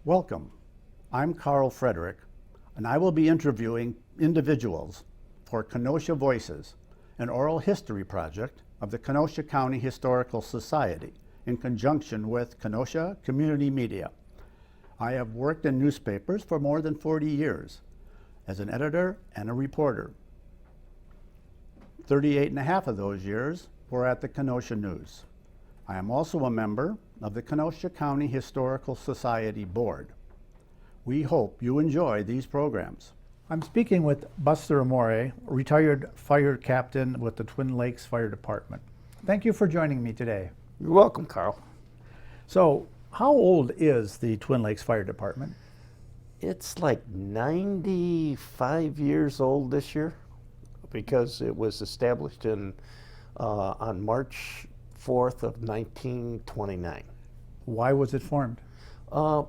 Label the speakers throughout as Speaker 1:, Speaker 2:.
Speaker 1: Welcome. I'm Carl Frederick, and I will be interviewing individuals for Kenosha Voices, an oral history project of the Kenosha County Historical Society in conjunction with Kenosha Community Media. I have worked in newspapers for more than 40 years as an editor and a reporter. 38 and a half of those years were at the Kenosha News. I am also a member of the Kenosha County Historical Society Board. We hope you enjoy these programs. I'm speaking with Buster Amore, retired fire captain with the Twin Lakes Fire Department. Thank you for joining me today.
Speaker 2: You're welcome, Carl.
Speaker 1: So, how old is the Twin Lakes Fire Department?
Speaker 2: It's like 95 years old this year because it was established on March 4th of 1929.
Speaker 1: Why was it formed?
Speaker 2: A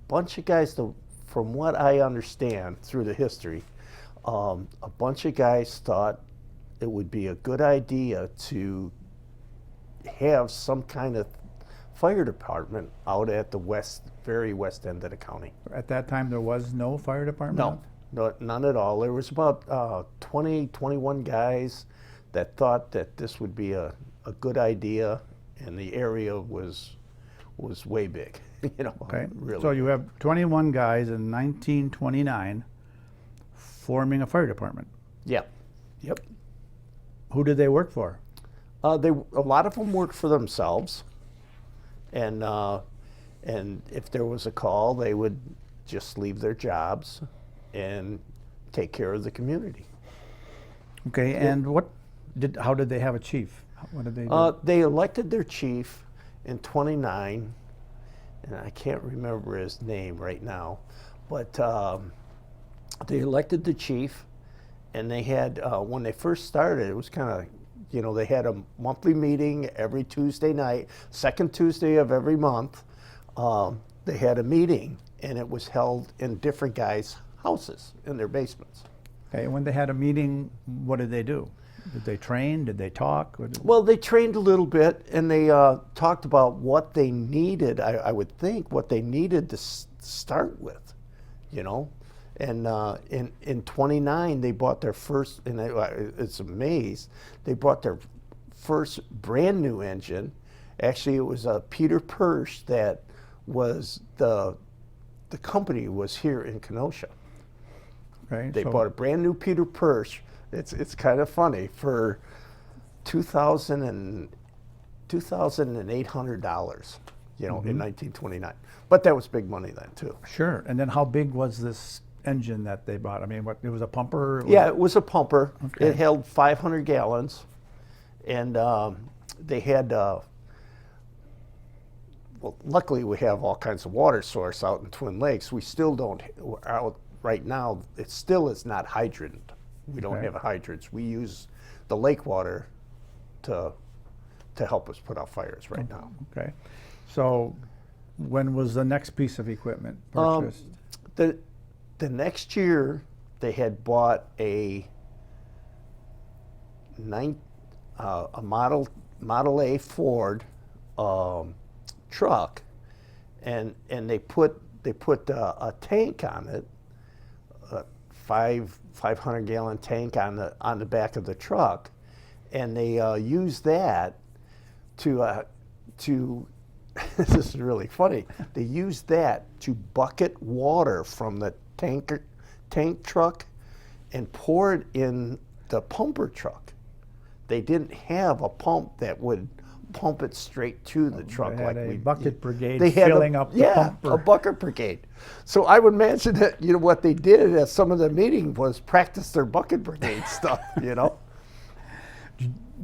Speaker 2: bunch of guys, from what I understand through the history, a bunch of guys thought it would be a good idea to have some kind of fire department out at the very west end of the county.
Speaker 1: At that time, there was no fire department?
Speaker 2: No, none at all. There was about 21 guys that thought that this would be a good idea, and the area was way big.
Speaker 1: Okay.
Speaker 2: Really.
Speaker 1: So you have 21 guys in 1929 forming a fire department.
Speaker 2: Yeah. Yep.
Speaker 1: Who did they work for?
Speaker 2: A lot of them worked for themselves, and if there was a call, they would just leave their jobs and take care of the community.
Speaker 1: Okay, and how did they have a chief? What did they do?
Speaker 2: They elected their chief in 29, and I can't remember his name right now, but they elected the chief, and they had, when they first started, it was kind of, they had a monthly meeting every Tuesday night, second Tuesday of every month. They had a meeting, and it was held in different guys' houses, in their basements.
Speaker 1: Okay, when they had a meeting, what did they do? Did they train? Did they talk?
Speaker 2: Well, they trained a little bit, and they talked about what they needed, I would think, what they needed to start with, And in 29, they bought their first, and it's amazed, they bought their first brand new engine. Actually, it was a Peter Persh that was the company was here in Kenosha.
Speaker 1: Okay,
Speaker 2: They bought a brand new Peter Persh. It's kind of funny for $2,800, in 1929. But that was big money then too.
Speaker 1: Sure. And then how big was this engine that they bought? I mean, it was a pumper?
Speaker 2: Yeah, it was a pumper.
Speaker 1: Okay.
Speaker 2: It held 500 gallons, and they had. Well, luckily we have all kinds of water source out in Twin Lakes. We still don't out right now. It still is not hydrant. We don't have hydrants. We use the lake water to help us put out fires right now.
Speaker 1: Okay. So when was the next piece of equipment purchased?
Speaker 2: The next year, they had bought a Model A Ford truck, and they put a tank on it, a 500 gallon tank on the back of the truck, and they used that to this is really funny. They used that to bucket water from the tank truck and pour it in the pumper truck. They didn't have a pump that would pump it straight to the truck.
Speaker 1: They had a bucket brigade
Speaker 2: they had
Speaker 1: filling up the pumper.
Speaker 2: A bucket brigade. So I would imagine that what they did at some of the meeting was practice their bucket brigade stuff.
Speaker 1: Do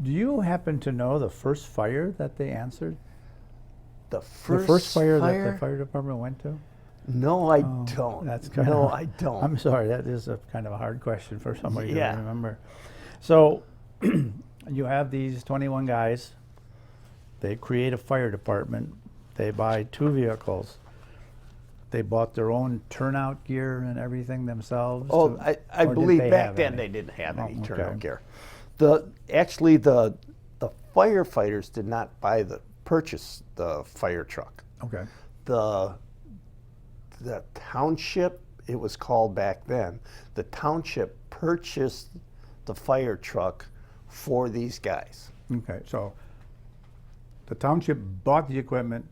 Speaker 1: you happen to know the first fire that they answered?
Speaker 2: The first
Speaker 1: fire that the fire department went to?
Speaker 2: No, I don't. I don't.
Speaker 1: I'm sorry, that is a kind of a hard question for somebody to remember. So you have these 21 guys. They create a fire department. They buy 2 vehicles. They bought their own turnout gear and everything themselves.
Speaker 2: Oh, I believe back then they didn't have any turnout gear. The firefighters did not purchase the fire truck.
Speaker 1: Okay.
Speaker 2: The the township, it was called back then, the township purchased the fire truck for these guys.
Speaker 1: Okay, so the township bought the equipment,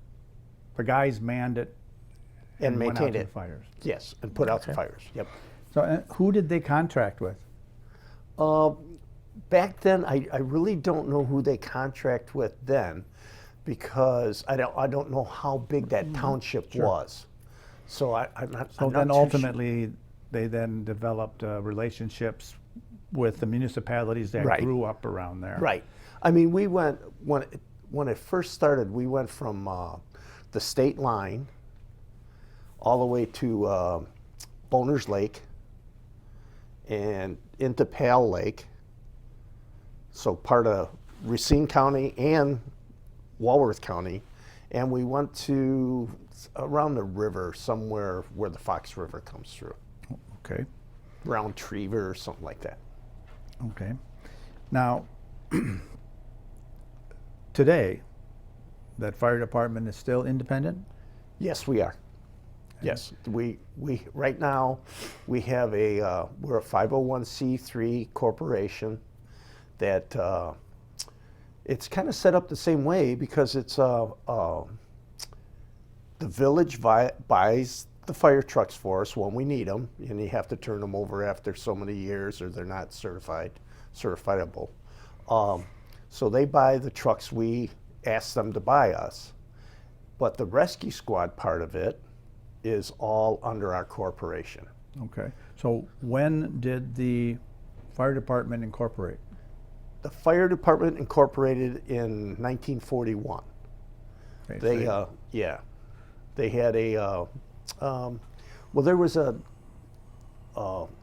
Speaker 1: the guys manned it,
Speaker 2: And
Speaker 1: went out
Speaker 2: maintained
Speaker 1: to
Speaker 2: it.
Speaker 1: the fires.
Speaker 2: Yes, and put out the
Speaker 1: Okay.
Speaker 2: fires. Yep.
Speaker 1: So who did they contract with?
Speaker 2: Back then, I really don't know who they contract with then, because I don't know how big that township was. So I'm not.
Speaker 1: So
Speaker 2: I'm
Speaker 1: then
Speaker 2: not too
Speaker 1: ultimately, they then developed relationships with the municipalities that
Speaker 2: Right.
Speaker 1: grew up around there.
Speaker 2: Right. I mean, we went when it first started. We went from the state line all the way to Boner's Lake and into Pale Lake. So part of Racine County and Walworth County, and we went to around the river somewhere where the Fox River comes through,
Speaker 1: Okay.
Speaker 2: around Trever or something like that.
Speaker 1: Okay. Now, today, that fire department is still independent?
Speaker 2: Yes, we are. Yes, we right now we have we're a 501c3 corporation that it's kind of set up the same way because it's the village buys the fire trucks for us when we need them, and you have to turn them over after so many years or they're not certifiable. So they buy the trucks we ask them to buy us, but the rescue squad part of it is all under our corporation.
Speaker 1: Okay. So when did the fire department incorporate?
Speaker 2: The fire department incorporated in 1941.
Speaker 1: Okay,
Speaker 2: They,
Speaker 1: so
Speaker 2: they had well, there was a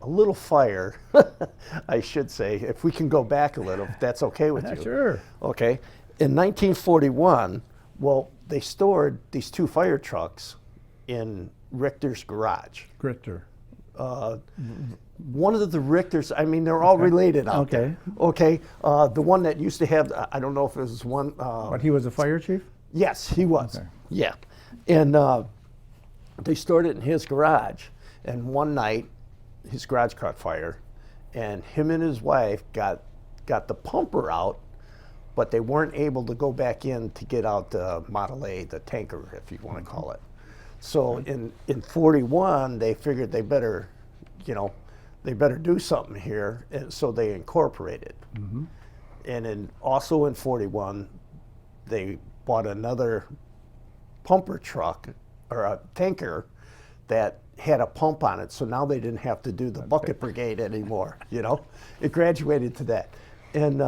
Speaker 2: little fire, I should say, if we can go back a little, if that's okay with you.
Speaker 1: Sure.
Speaker 2: Okay. In 1941, well, they stored these two fire trucks in Richter's garage.
Speaker 1: Gritter.
Speaker 2: One of the Richters, I mean, they're all related out there. Okay. The one that used to have, I don't know if it was one.
Speaker 1: But he was a fire chief?
Speaker 2: Yes, he was.
Speaker 1: Okay.
Speaker 2: Yeah. And they stored it in his garage. And one night, his garage caught fire. And him and his wife got the pumper out, but they weren't able to go back in to get out the Model A, the tanker, if you want to call it. So in 41, they figured they better do something here, and so they incorporated.
Speaker 1: Mm-hmm.
Speaker 2: And also in 41, they bought another pumper truck or a tanker that had a pump on it, so now they didn't have to do the bucket brigade anymore. It graduated to that. And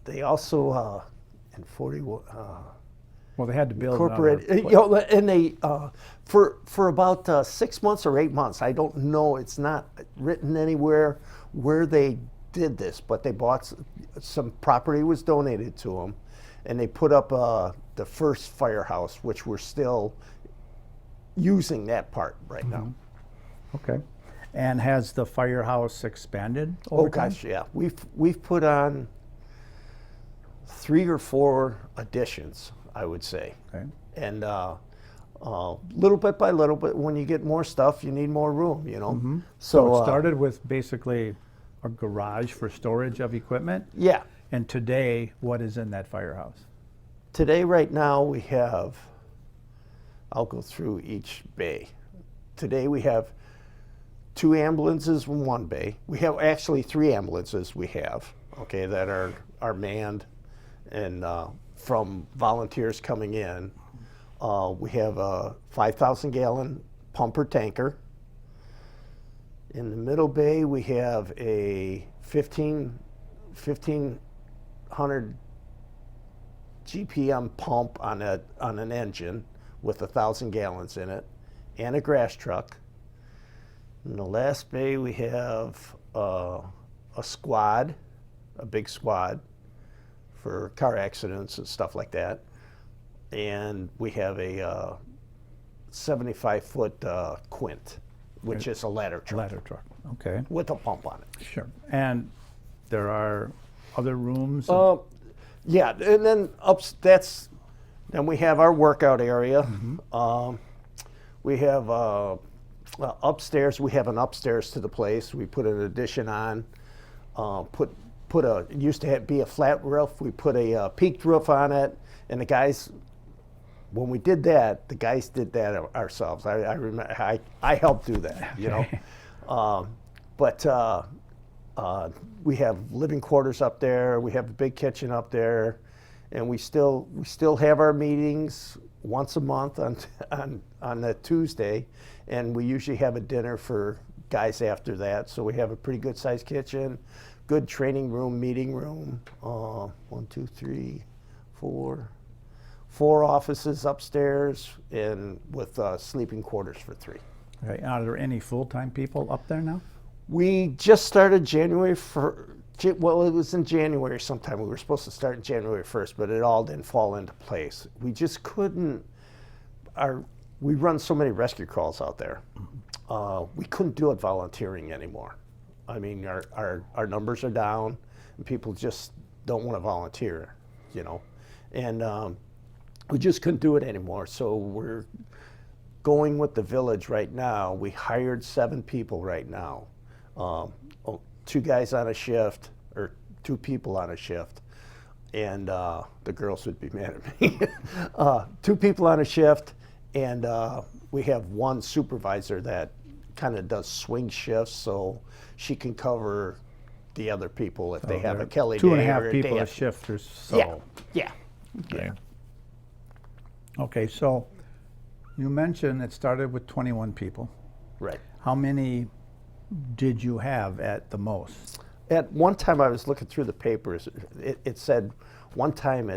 Speaker 2: they also in 41.
Speaker 1: Well, they had to build
Speaker 2: Incorporated,
Speaker 1: another.
Speaker 2: and they for about 6 months or 8 months. I don't know. It's not written anywhere where they did this, but they bought some property was donated to them, and they put up the first firehouse, which we're still using that part right now.
Speaker 1: Okay. And has the firehouse expanded
Speaker 2: Oh
Speaker 1: over time?
Speaker 2: gosh, yeah. We've put on 3 or 4 additions, I would say.
Speaker 1: Okay.
Speaker 2: And little bit by little bit, when you get more stuff, you need more room,
Speaker 1: Mm-hmm.
Speaker 2: So
Speaker 1: So it started with basically a garage for storage of equipment.
Speaker 2: yeah.
Speaker 1: And today, what is in that firehouse?
Speaker 2: Today, right now, we have, I'll go through each bay. Today we have 2 ambulances in one bay. We have actually 3 ambulances we have, okay, that are manned and from volunteers coming in. We have a 5,000 gallon pumper tanker. In the middle bay, we have a 1500 GPM pump on an engine with 1,000 gallons in it, and a grass truck. In the last bay, we have a squad, a big squad for car accidents and stuff like that. And we have a 75-foot quint, which is a ladder truck.
Speaker 1: Ladder truck. Okay.
Speaker 2: With a pump on it.
Speaker 1: Sure. And there are other rooms?
Speaker 2: Yeah, and then then we have our workout area. We have upstairs. We have an upstairs to the place. We put an addition on. It used to be a flat roof. We put a peaked roof on it, and the guys, when we did that, the guys did that ourselves. I remember I helped do that, you know. But we have living quarters up there. We have a big kitchen up there, and we still have our meetings once a month on a Tuesday, and we usually have a dinner for guys after that. So we have a pretty good sized kitchen, good training room, meeting room. 1, 2, 3, 4 offices upstairs, and with sleeping quarters for 3.
Speaker 1: Okay. Are there any full-time people up there now?
Speaker 2: We just started January 1st. Well, it was in January sometime. We were supposed to start January 1st, but it all didn't fall into place. We just couldn't. We run so many rescue calls out there. We couldn't do it volunteering anymore. I mean, our numbers are down, and people just don't want to volunteer, you know. And we just couldn't do it anymore. So we're going with the village right now. We hired 7 people right now. 2 guys on a shift, or 2 people on a shift, and the girls would be mad at me. 2 people on a shift, and we have 1 supervisor that kind of does swing shifts, so she can cover the other people if they have a Kelly day.
Speaker 1: 2.5 people a shift or so.
Speaker 2: Yeah.
Speaker 1: Okay. Okay, so you mentioned it started with 21 people.
Speaker 2: Right.
Speaker 1: How many did you have at the most?
Speaker 2: At one time, I was looking through the papers. It said one time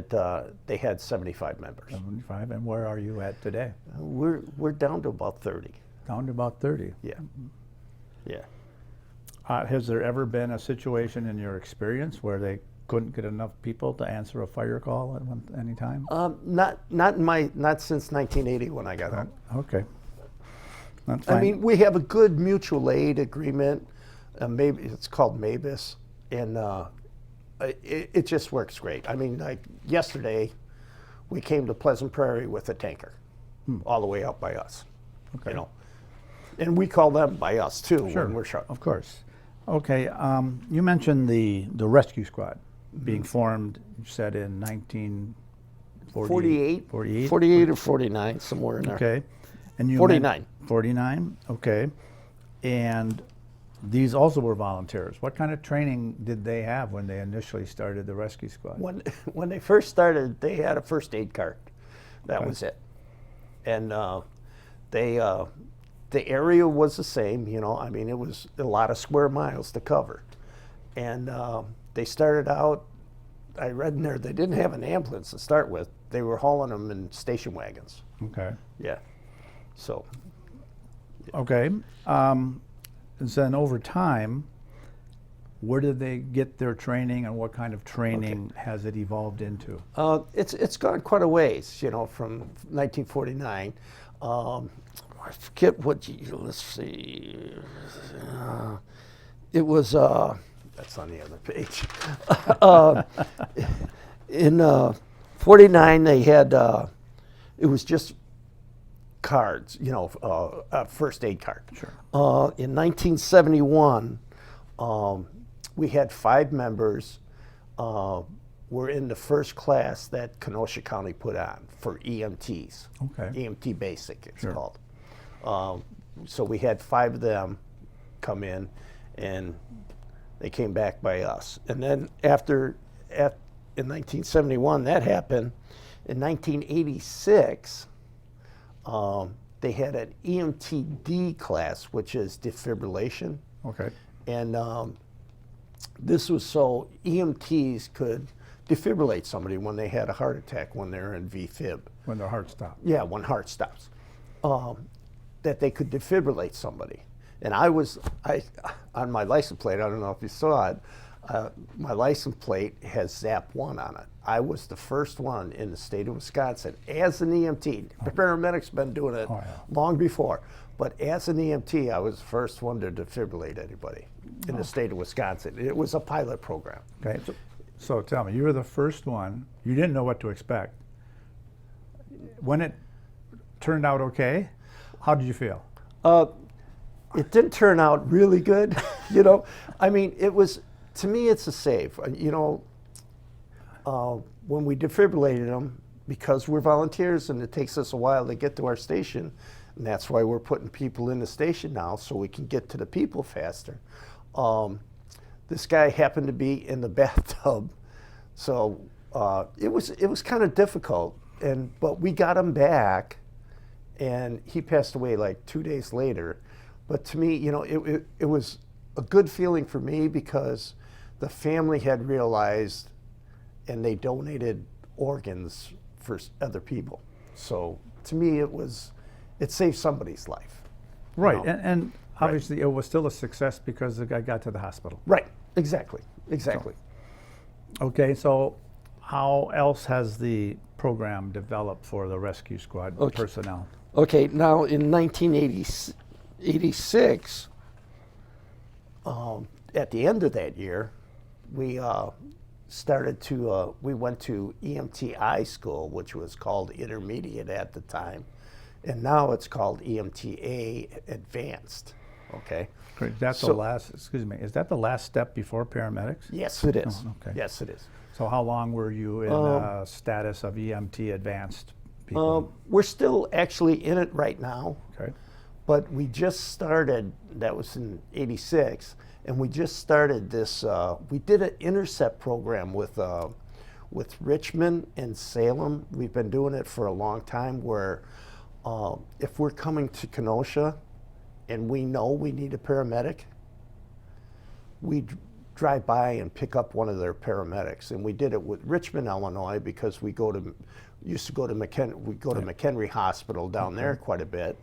Speaker 2: they had 75 members.
Speaker 1: 75, and where are you at today?
Speaker 2: We're down to about 30.
Speaker 1: Down to about 30.
Speaker 2: Yeah. Yeah.
Speaker 1: Has there ever been a situation in your experience where they couldn't get enough people to answer a fire call at any time?
Speaker 2: Not since 1980 when I got on.
Speaker 1: Okay. That's fine.
Speaker 2: I mean, we have a good mutual aid agreement. Maybe it's called MABIS, and it just works great. I mean, like yesterday, we came to Pleasant Prairie with a tanker, all the way up by us.
Speaker 1: Okay.
Speaker 2: You know, and we call them by us too when we're short.
Speaker 1: Of course. Okay. You mentioned the rescue squad being formed. You said in 1948.
Speaker 2: 48 or 49, somewhere in there.
Speaker 1: Okay. And you
Speaker 2: 49.
Speaker 1: 49. Okay. And these also were volunteers. What kind of training did they have when they initially started the rescue squad?
Speaker 2: When they first started, they had a first aid cart. That was it. And the area was the same, you know. I mean, it was a lot of square miles to cover. And they started out, I read in there, they didn't have an ambulance to start with. They were hauling them in station wagons.
Speaker 1: Okay.
Speaker 2: Yeah. So.
Speaker 1: Okay. And then over time, where did they get their training, and what kind of training has it evolved into?
Speaker 2: It's gone quite a ways, you know, from 1949. I forget what let's see. It was, that's on the other page. In 49, they had, it was just cards, you know, a first aid card.
Speaker 1: Sure.
Speaker 2: In 1971, we had 5 members. We're in the first class that Kenosha County put on for EMTs.
Speaker 1: Okay.
Speaker 2: EMT Basic, it's
Speaker 1: Sure.
Speaker 2: called. So we had 5 of them come in, and they came back by us. And then in 1971, that happened. In 1986, they had an EMTD class, which is defibrillation.
Speaker 1: Okay.
Speaker 2: And this was so EMTs could defibrillate somebody when they had a heart attack, when they're in VFib.
Speaker 1: When their heart stopped.
Speaker 2: Yeah, when heart stops. That they could defibrillate somebody. And I on my license plate, I don't know if you saw it, my license plate has ZAP-1 on it. I was the first one in the state of Wisconsin as an EMT. The paramedics been doing it long before. But as an EMT, I was the first one to defibrillate anybody in the state of Wisconsin. It was a pilot program.
Speaker 1: Okay. So tell me, you were the first one. You didn't know what to expect. When it turned out okay?
Speaker 3: How did you feel?
Speaker 2: It didn't turn out really good, you know. I mean, it was, to me, it's a save. You know, when we defibrillated them, because we're volunteers and it takes us a while to get to our station, and that's why we're putting people in the station now so we can get to the people faster. This guy happened to be in the bathtub, so it was kind of difficult. But we got him back, and he passed away like 2 days later. But to me, you know, it was a good feeling for me because the family had realized, and they donated organs for other people. So to me, it saved somebody's life.
Speaker 3: Right,
Speaker 2: You know?
Speaker 3: and obviously it was still a success because the guy got to the hospital.
Speaker 2: Right, exactly.
Speaker 3: Okay, so how else has the program developed for the rescue squad personnel?
Speaker 2: Okay, now in 1986, at the end of that year, we we went to EMTI school, which was called intermediate at the time, and now it's called EMTA advanced. Okay.
Speaker 3: Great. That's
Speaker 2: So-
Speaker 3: the last. Excuse me. Is that the last step before paramedics?
Speaker 2: Yes, it is.
Speaker 3: Oh, okay.
Speaker 2: Yes, it is.
Speaker 3: So how long were you in status of EMT advanced people?
Speaker 2: We're still actually in it right now,
Speaker 3: Okay.
Speaker 2: but we just started. That was in '86, and we just started this. We did an intercept program with Richmond and Salem. We've been doing it for a long time. Where if we're coming to Kenosha, and we know we need a paramedic, we drive by and pick up one of their paramedics. And we did it with Richmond, Illinois, because we used to go to McHenry Hospital down there quite a bit,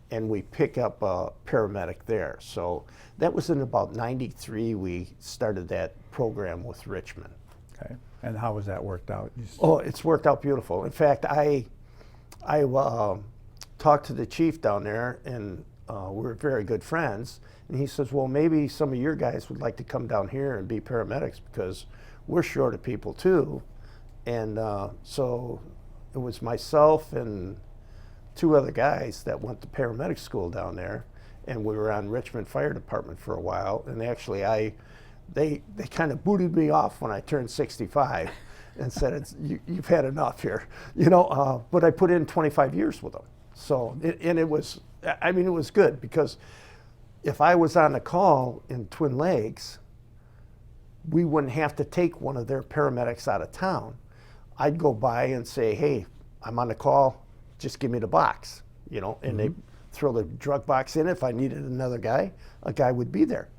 Speaker 2: and we pick up a paramedic there. So that was in about '93 we started that program with Richmond.
Speaker 3: Okay. And how has that worked out?
Speaker 2: Oh, it's worked out beautiful. In fact, I talked to the chief down there, and we're very good friends. And he says, well, maybe some of your guys would like to come down here and be paramedics because we're short of people too. And so it was myself and 2 other guys that went to paramedic school down there. And we were on Richmond Fire Department for a while. And actually, they kind of booted me off when I turned 65 and said, you've had enough here. You know, but I put in 25 years with them. So, it was good because if I was on a call in Twin Lakes, we wouldn't have to take one of their paramedics out of town. I'd go by and say, hey, I'm on the call, just give me the box, you know, and they throw the drug box in. If I needed another guy, a guy would be there,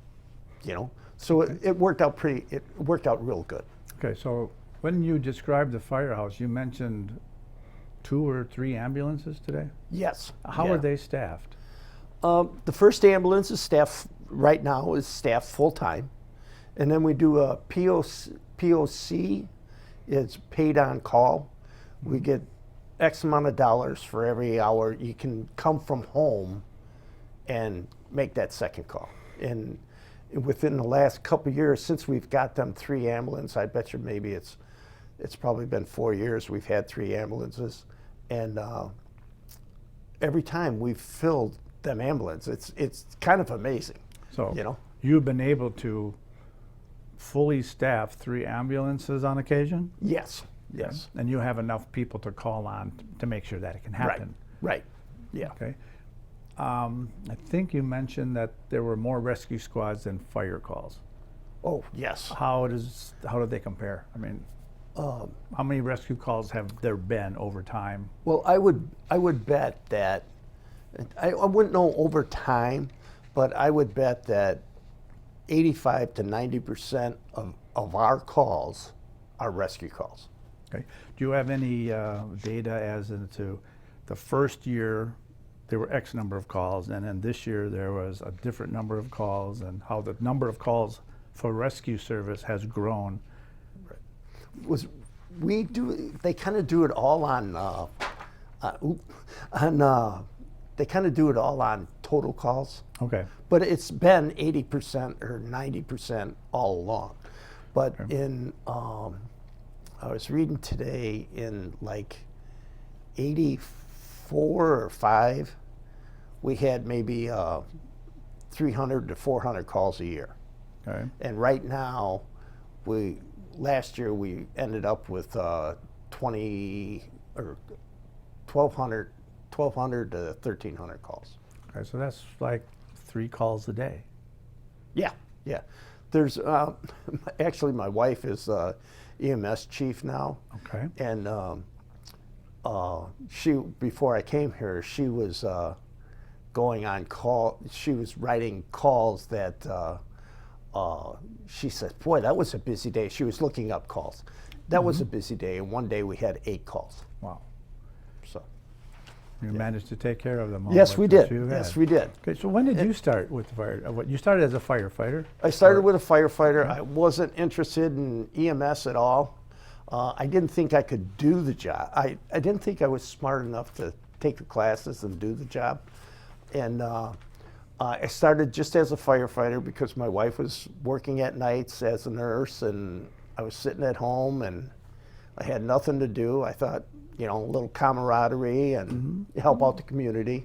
Speaker 2: you know. So it worked out real good.
Speaker 3: Okay, so when you described the firehouse, you mentioned 2 or 3 ambulances today?
Speaker 2: Yes.
Speaker 3: How
Speaker 2: yeah.
Speaker 3: are they staffed?
Speaker 2: The first ambulance is staffed right now, is staffed full-time. And then we do a POC, it's paid on call. We get X amount of dollars for every hour you can come from home and make that second call. And within the last couple of years, since we've got them 3 ambulances, I bet you maybe it's probably been 4 years we've had 3 ambulances. And every time we've filled them ambulances, it's kind of amazing.
Speaker 3: So
Speaker 2: you know,
Speaker 3: you've been able to fully staff 3 ambulances on occasion?
Speaker 2: Yes. Yes.
Speaker 3: And you have enough people to call on to make sure that it can happen.
Speaker 2: Right. Yeah.
Speaker 3: Okay. I think you mentioned that there were more rescue squads than fire calls.
Speaker 2: Oh, yes.
Speaker 3: How do they compare? I mean, how many rescue calls have there been over time?
Speaker 2: Well, I would bet that I wouldn't know over time, but I would bet that 85 to 90% of our calls are rescue calls.
Speaker 3: Okay. Do you have any data as into the first year there were X number of calls, and then this year there was a different number of calls, and how the number of calls for rescue service has grown?
Speaker 2: They kind of do it all on they kind of do it all on total calls.
Speaker 3: Okay.
Speaker 2: But it's been 80% or 90% all along. But in I was reading today in like 84 or 5, we had maybe 300 to 400 calls a year.
Speaker 3: Okay.
Speaker 2: And right now, last year we ended up with 20 or 1,200 to 1,300 calls.
Speaker 3: Okay, so that's like 3 calls a day.
Speaker 2: Yeah, yeah. There's actually my wife is EMS chief now,
Speaker 3: Okay.
Speaker 2: and she, before I came here, she was going on call. She was writing calls that she said, "Boy, that was a busy day." She was looking up calls. That was a busy day, and one day we had 8 calls.
Speaker 3: Wow.
Speaker 2: So
Speaker 3: You managed to take care of them all.
Speaker 2: yes, we
Speaker 3: like
Speaker 2: did.
Speaker 3: that you
Speaker 2: Yes,
Speaker 3: had.
Speaker 2: we did.
Speaker 3: Okay, so when did you start with the fire? What you started as a firefighter?
Speaker 2: I started with a firefighter. I wasn't interested in EMS at all. I didn't think I could do the job. I didn't think I was smart enough to take the classes and do the job. And I started just as a firefighter because my wife was working at nights as a nurse, and I was sitting at home and I had nothing to do. I thought, you know, a little camaraderie and help out the community.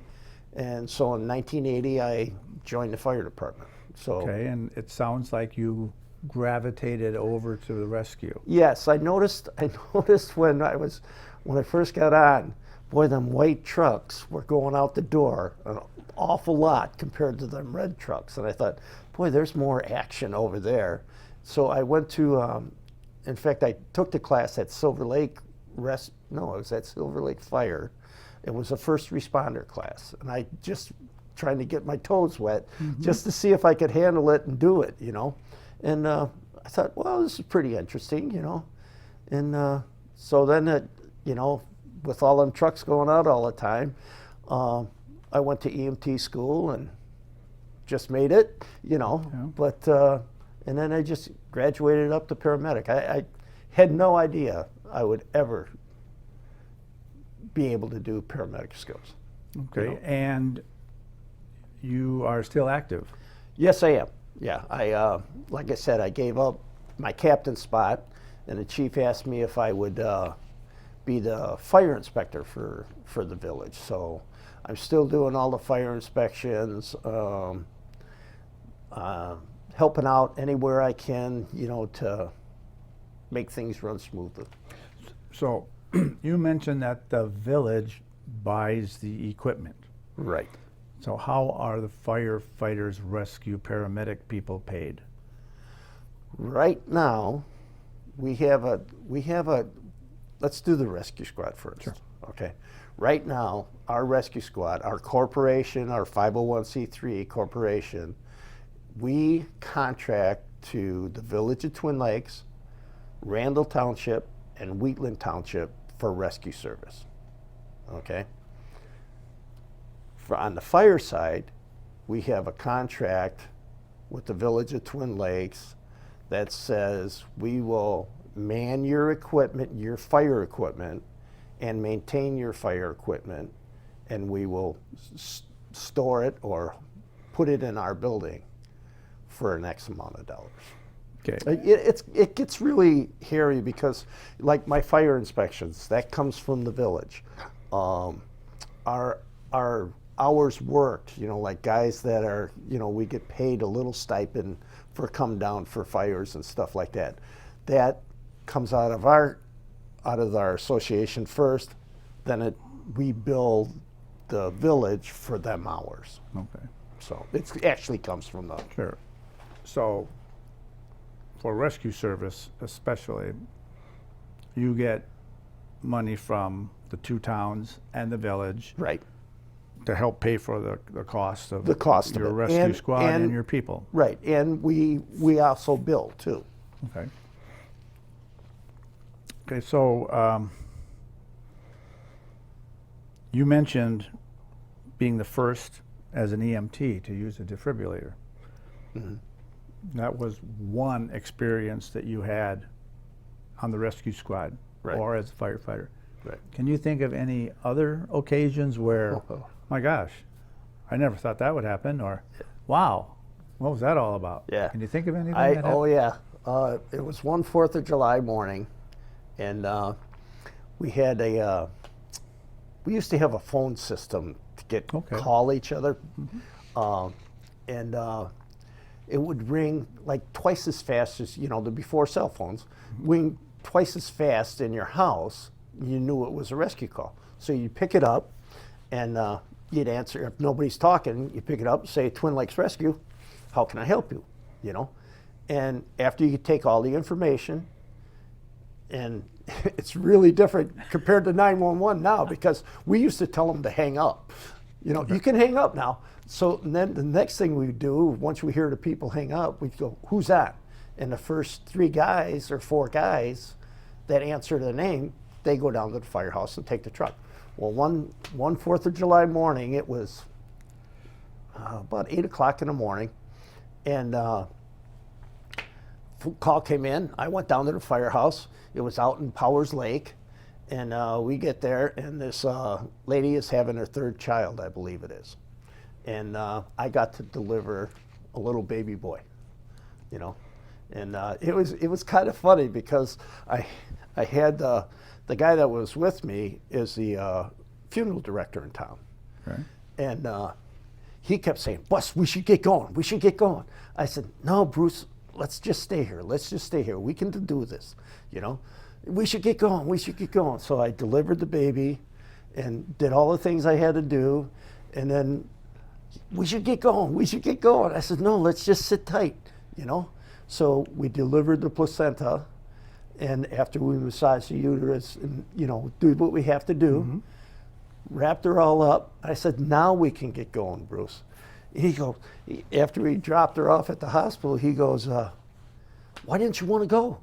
Speaker 2: And so in 1980, I joined the fire department. So
Speaker 3: Okay, and it sounds like you gravitated over to the rescue.
Speaker 2: yes, I noticed when I first got on, boy, them white trucks were going out the door an awful lot compared to them red trucks. And I thought, boy, there's more action over there. So I went to, in fact, I took the class at Silver Lake it was at Silver Lake Fire. It was a first responder class. And I just trying to get my toes wet just to see if I could handle it and do it, you know. And I thought, well, this is pretty interesting, you know. And so then, you know, with all them trucks going out all the time, I went to EMT school and just made it, you know.
Speaker 3: Yeah.
Speaker 2: But and then I just graduated up to paramedic. I had no idea I would ever be able to do paramedic skills.
Speaker 3: Okay,
Speaker 2: You know?
Speaker 3: and you are still active.
Speaker 2: Yes, I am. Yeah, I like I said, I gave up my captain spot, and the chief asked me if I would be the fire inspector for the village. So I'm still doing all the fire inspections, helping out anywhere I can, you know, to make things run smoothly.
Speaker 3: So you mentioned that the village buys the equipment.
Speaker 2: Right.
Speaker 3: So how are the firefighters, rescue, paramedic people paid?
Speaker 2: Right now, we have a. Let's do the rescue squad first.
Speaker 3: Sure.
Speaker 2: Okay. Right now, our rescue squad, our corporation, our 501c3 corporation, we contract to the Village of Twin Lakes, Randall Township, and Wheatland Township for rescue service. Okay. On the fire side, we have a contract with the Village of Twin Lakes that says we will man your equipment, your fire equipment, and maintain your fire equipment, and we will store it or put it in our building for an X amount of dollars.
Speaker 3: Okay.
Speaker 2: It gets really hairy because, like my fire inspections, that comes from the village. Our hours worked, you know, like guys that are, you know, we get paid a little stipend for come down for fires and stuff like that. That comes out of our association first, then we bill the village for them hours.
Speaker 3: Okay.
Speaker 2: So it actually comes from the.
Speaker 3: Sure. So for rescue service especially, you get money from the 2 towns and the village
Speaker 2: Right.
Speaker 3: to help pay for the cost of
Speaker 2: The cost of
Speaker 3: your
Speaker 2: it.
Speaker 3: rescue squad and
Speaker 2: and
Speaker 3: your people.
Speaker 2: Right, and we also bill too.
Speaker 3: Okay. Okay, so you mentioned being the first as an EMT to use a defibrillator.
Speaker 2: Mm-hmm.
Speaker 3: That was one experience that you had on the rescue squad
Speaker 2: Right.
Speaker 3: or as a firefighter.
Speaker 2: Right.
Speaker 3: Can you think of any other occasions where, my gosh, I never thought that would happen, or wow, what was that all about?
Speaker 2: Yeah.
Speaker 3: Can you think of anything that happened?
Speaker 2: Oh yeah, it was one 4th of July morning, and we had we used to have a phone system to
Speaker 3: Okay.
Speaker 2: call each other. And it would ring like twice as fast as, before cell phones, ring twice as fast in your house. You knew it was a rescue call. So you pick it up and you'd answer. If nobody's talking, you pick it up, say Twin Lakes Rescue, how can I help you? And after you take all the information, and it's really different compared to 911 now, because we used to tell them to hang up. You can hang up now. So then the next thing we do, once we hear the people hang up, we go, who's that? And the first 3 guys or 4 guys that answer the name, they go down to the firehouse and take the truck. Well, one 4th of July morning, it was about 8 o'clock in the morning, and call came in. I went down to the firehouse. It was out in Powers Lake, and we get there, and this lady is having her 3rd child, I believe it is. And I got to deliver a little baby boy, and it was kind of funny because I had the guy that was with me is the funeral director in town,
Speaker 3: Okay.
Speaker 2: and he kept saying, "Bus, we should get going. We should get going." I said, "No, Bruce, let's just stay here. Let's just stay here. We can do this, We should get going. We should get going." So I delivered the baby, and did all the things I had to do, and then, "We should get going. We should get going." I said, "No, let's just sit tight, So we delivered the placenta, and after we massaged the uterus and, did what we have to do, wrapped her all up. I said, "Now we can get going, Bruce." He goes, after he dropped her off at the hospital, he goes, "Why didn't you want to go?"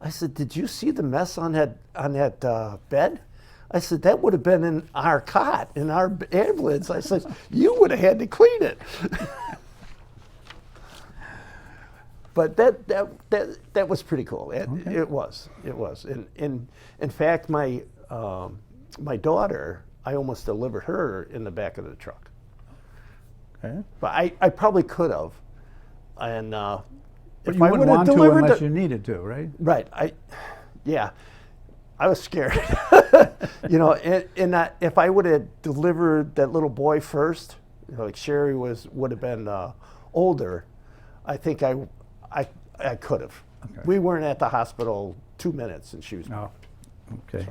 Speaker 2: I said, "Did you see the mess on that bed?" I said, "That would have been in our cot, in our ambulance." I said, "You would have had to clean it." But that was pretty cool. It was. And in fact, my daughter, I almost delivered her in the back of the truck.
Speaker 3: Okay.
Speaker 2: But I probably could have. And
Speaker 3: But
Speaker 2: if
Speaker 3: you
Speaker 2: I
Speaker 3: wouldn't
Speaker 2: would have
Speaker 3: want to
Speaker 2: delivered
Speaker 3: unless
Speaker 2: the-
Speaker 3: you needed to, right?
Speaker 2: Right. I was scared. And if I would have delivered that little boy first, like Sherry would have been older, I think I could have.
Speaker 3: Okay.
Speaker 2: We weren't at the hospital 2 minutes, and she was.
Speaker 3: Oh, okay.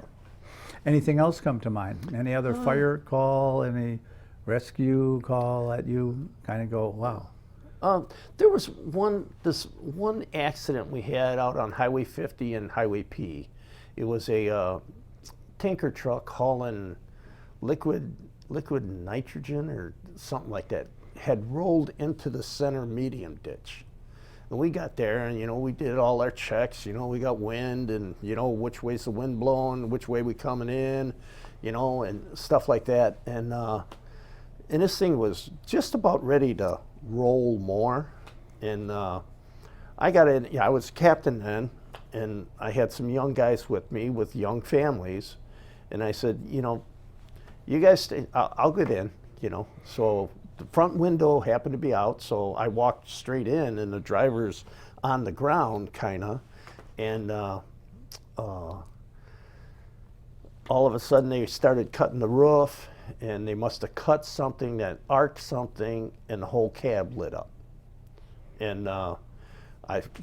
Speaker 3: Anything else come to mind? Any other fire call, any rescue call that you kind of go, wow?
Speaker 2: There was this one accident we had out on Highway 50 and Highway P. It was a tanker truck hauling liquid nitrogen or something like that, had rolled into the center median ditch. And we got there, and we did all our checks. We got wind, and which way's the wind blowing, which way we coming in, and stuff like that. And this thing was just about ready to roll more. And I got in. I was captain then, and I had some young guys with me with young families, and I said, you guys stay. I'll get in. So. The front window happened to be out, so I walked straight in, and the driver's on the ground, kind of, and all of a sudden they started cutting the roof, and they must have cut something that arced something, and the whole cab lit up. And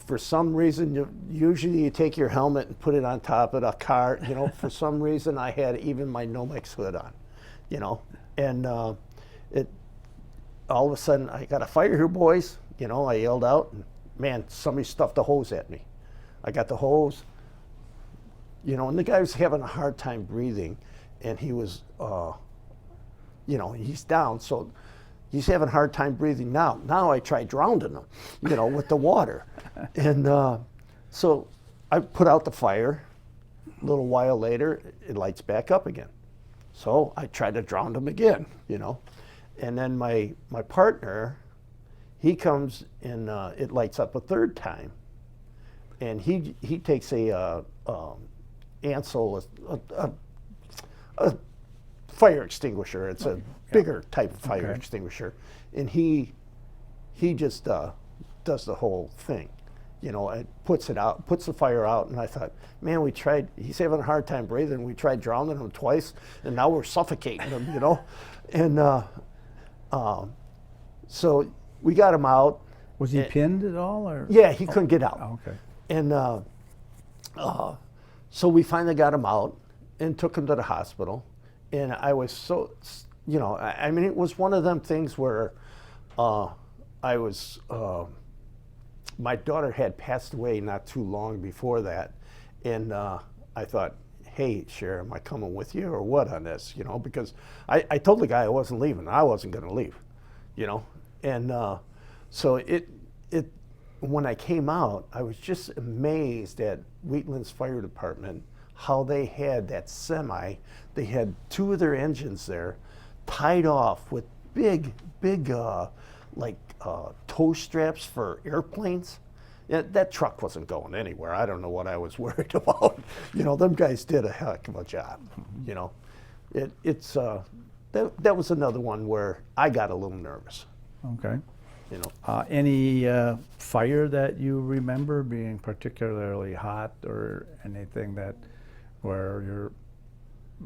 Speaker 2: for some reason, usually you take your helmet and put it on top of the car. For some reason, I had even my Nomex hood on, and it. All of a sudden, I got a fire here, boys. I yelled out, and man, somebody stuffed a hose at me. I got the hose, and the guy was having a hard time breathing, and he was, he's down, so he's having a hard time breathing now. Now I tried drowning him, with the water. And so I put out the fire. A little while later, it lights back up again. So I tried to drown him again, And then my partner, he comes and it lights up a 3rd time, and he takes a Ansel, a fire extinguisher. It's a bigger type of fire extinguisher, and he just does the whole thing, and puts the fire out. And I thought, man, he's having a hard time breathing. We tried drowning him twice, and now we're suffocating him, And so we got him out.
Speaker 3: Was he pinned at all, or?
Speaker 2: Yeah, he couldn't get out.
Speaker 3: Oh, okay.
Speaker 2: And so we finally got him out and took him to the hospital. And I was so, you know, I mean, it was one of them things where I was, my daughter had passed away not too long before that. And I thought, hey, Cher, am I coming with you or what on this? You know, because I told the guy I wasn't leaving. I wasn't going to leave, you know. And so when I came out, I was just amazed at Wheatland's Fire Department, how they had that semi. They had 2 of their engines there tied off with big tow straps for airplanes. Yeah, that truck wasn't going anywhere. I don't know what I was worried about. You know, them guys did a heck of a job. You know, that was another one where I got a little nervous.
Speaker 3: Okay.
Speaker 2: You know,
Speaker 3: Any fire that you remember being particularly hot, or anything that where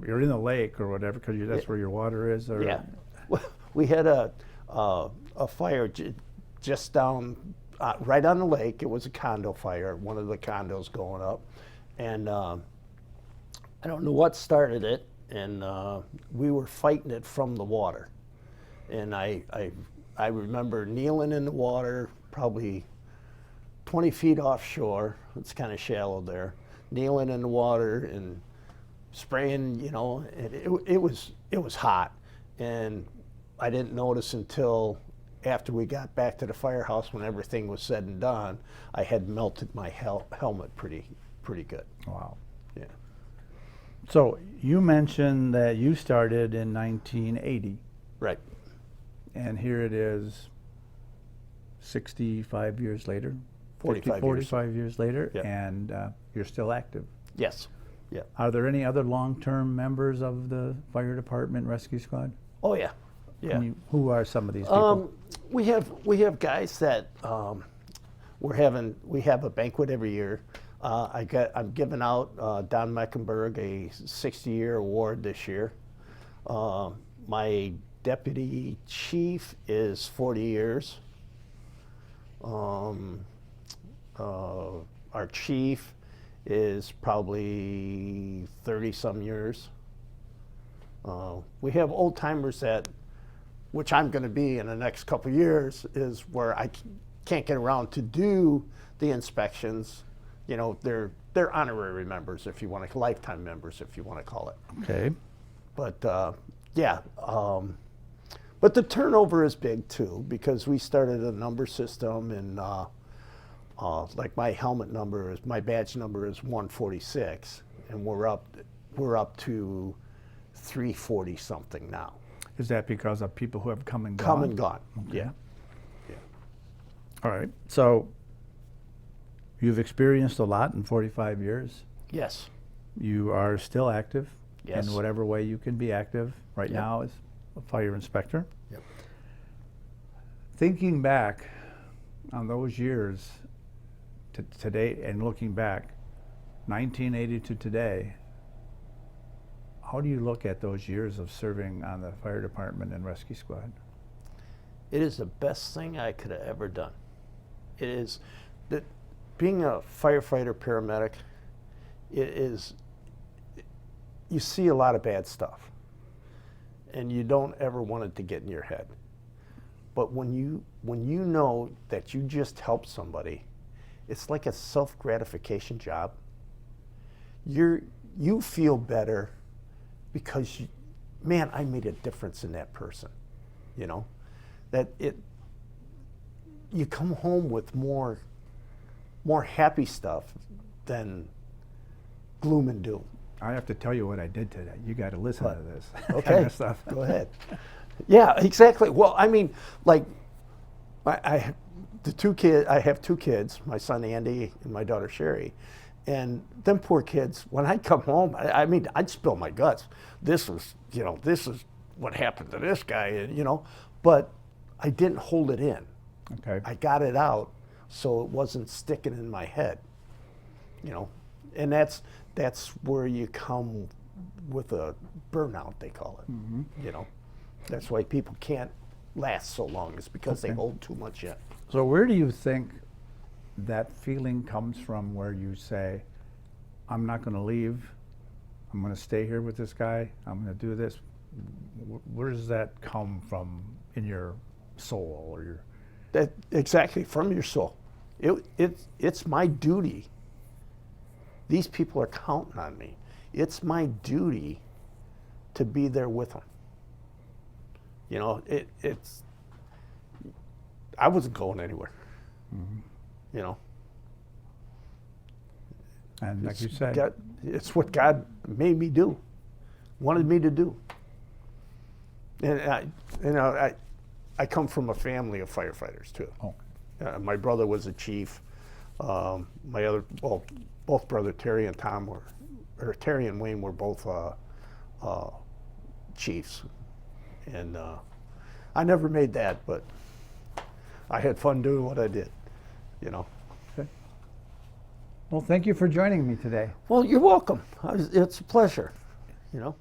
Speaker 3: you're in the lake or whatever, because that's where your water is? Or?
Speaker 2: yeah. We had a fire just down right on the lake. It was a condo fire, one of the condos going up, and I don't know what started it, and we were fighting it from the water, and I remember kneeling in the water, probably 20 feet offshore. It's kind of shallow there. Kneeling in the water and spraying, you know, and it was hot, and I didn't notice until after we got back to the firehouse, when everything was said and done, I had melted my helmet pretty good.
Speaker 3: Wow.
Speaker 2: Yeah.
Speaker 3: So you mentioned that you started in 1980.
Speaker 2: Right.
Speaker 3: And here it is 65 years later,
Speaker 2: 45
Speaker 3: years later,
Speaker 2: Yeah.
Speaker 3: and you're still active.
Speaker 2: Yes. Yeah.
Speaker 3: Are there any other long-term members of the fire department rescue squad?
Speaker 2: Oh yeah. Yeah.
Speaker 3: Who are some of these people?
Speaker 2: We have guys that we have a banquet every year. I'm giving out Don Meckenberg a 60-year award this year. My deputy chief is 40 years. Our chief is probably 30-some years. We have old timers that, which I'm going to be in the next couple of years, is where I can't get around to do the inspections. You know, they're honorary members, if you want to, lifetime members, if you want to call it.
Speaker 3: Okay.
Speaker 2: But yeah, but the turnover is big too, because we started a number system, and like my helmet number is, my badge number is 146, and we're up to 340 something now.
Speaker 3: Is that because of people who have come and gone?
Speaker 2: Come and gone.
Speaker 3: Okay.
Speaker 2: Yeah.
Speaker 3: All right. So you've experienced a lot in 45 years.
Speaker 2: Yes.
Speaker 3: You are still active
Speaker 2: Yes.
Speaker 3: in whatever way you can be active right
Speaker 2: Yep.
Speaker 3: now as a fire inspector.
Speaker 2: Yep.
Speaker 3: Thinking back on those years to today, and looking back, 1980 to today, how do you look at those years of serving on the fire department and rescue squad?
Speaker 2: It is the best thing I could have ever done. It is that being a firefighter paramedic, it is, you see a lot of bad stuff, and you don't ever want it to get in your head. But when you know that you just helped somebody, it's like a self-gratification job. You feel better because man, I made a difference in that person. You know, that you come home with more happy stuff than gloom and doom.
Speaker 3: I have to tell you what I did today. You got to listen to this.
Speaker 2: Okay,
Speaker 3: kind of stuff.
Speaker 2: Go ahead. Yeah, exactly. Well, I mean, like, I have 2 kids, my son Andy and my daughter Sherry, and them poor kids, when I come home, I mean, I'd spill my guts. This is what happened to this guy, you know, but I didn't hold it in.
Speaker 3: Okay.
Speaker 2: I got it out so it wasn't sticking in my head, you know, and that's where you come with a burnout, they call it, you know. That's why people can't last so long, is because they
Speaker 3: Okay.
Speaker 2: hold too much in.
Speaker 3: So where do you think that feeling comes from where you say, I'm not going to leave, I'm going to stay here with this guy, I'm going to do this? Where does that come from in your soul or your...
Speaker 2: That exactly, from your soul. It's my duty. These people are counting on me. It's my duty to be there with them. You know, it's. I wasn't going anywhere. You know.
Speaker 3: And like you said,
Speaker 2: It's what God made me do, wanted me to do. And I come from a family of firefighters too.
Speaker 3: oh,
Speaker 2: My brother was a chief. Both brother Terry and Tom Terry and Wayne were both chiefs. And I never made that, but I had fun doing what I did, you know.
Speaker 3: okay. Well, thank you for joining me today.
Speaker 2: Well, you're welcome. It's a pleasure, you know.